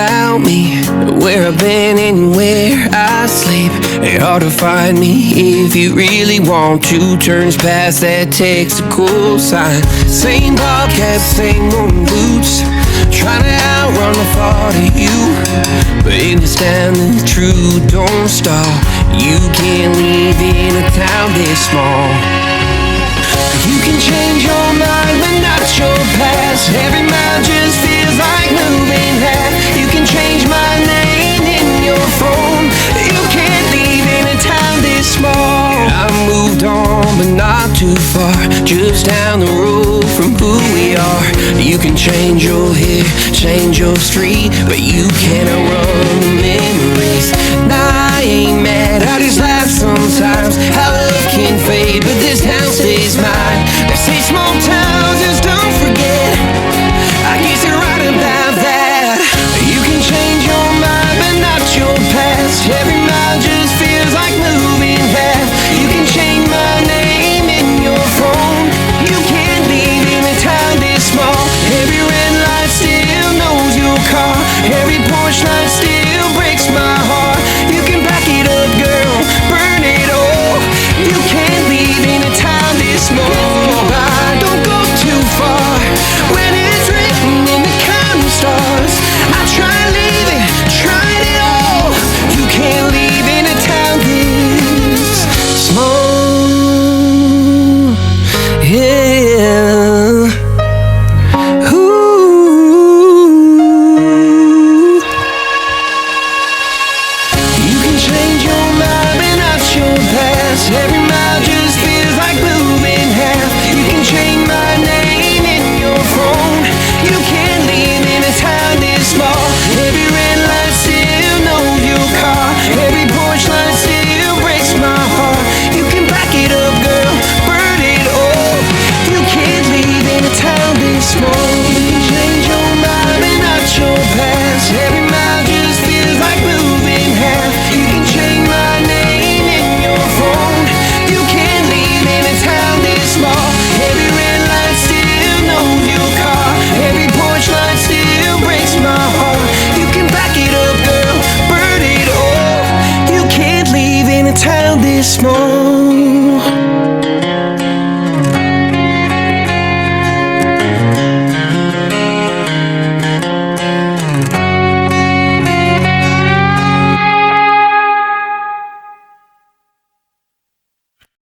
about me, where I've been and where I sleep. It's hard to find me if you really want to. Turns past that takes a cool sign. Same ball cap, same old boots, trying to outrun the thought of you. But if you stand the truth, don't stop. You can't leave in a town this small. You can change your mind, but not your past. Every mile just feels like moving half. You can change my name in your phone. You can't leave in a town this small. I moved on, but not too far, just down the road from who we are. You can change your hair, change your street, but you cannot run the memories. Nah, I ain't mad, I just laugh sometimes. How love can fade, but this town stays mine. They say small towns just don't forget. I guess you're right about that. You can change your mind, but not your past. Every mile just feels like moving fast. You can change my name in your phone. You can't leave in a town this small. Every red light still knows your car. Every porch light still breaks my heart. You can back it up, girl, burn it all. You can't leave in a town this small. Don't go too far when it's written in the counting stars. I try leaving, tried it all. You can't leave in a town this small. Yeah. Ooh. You can change your mind, but not your past. Every mile just feels like moving half. You can change my name in your phone. You can't leave in a town this small. Every red light still knows your car. Every porch light still breaks my heart. You can back it up, girl, burn it all. You can't leave in a town this small. You can change your mind, but not your past. Every mile just feels like moving half. You can change my name in your phone. You can't leave in a town this small. Every red light still knows your car. Every porch light still breaks my heart. You can back it up, girl, burn it all. You can't leave in a town this small.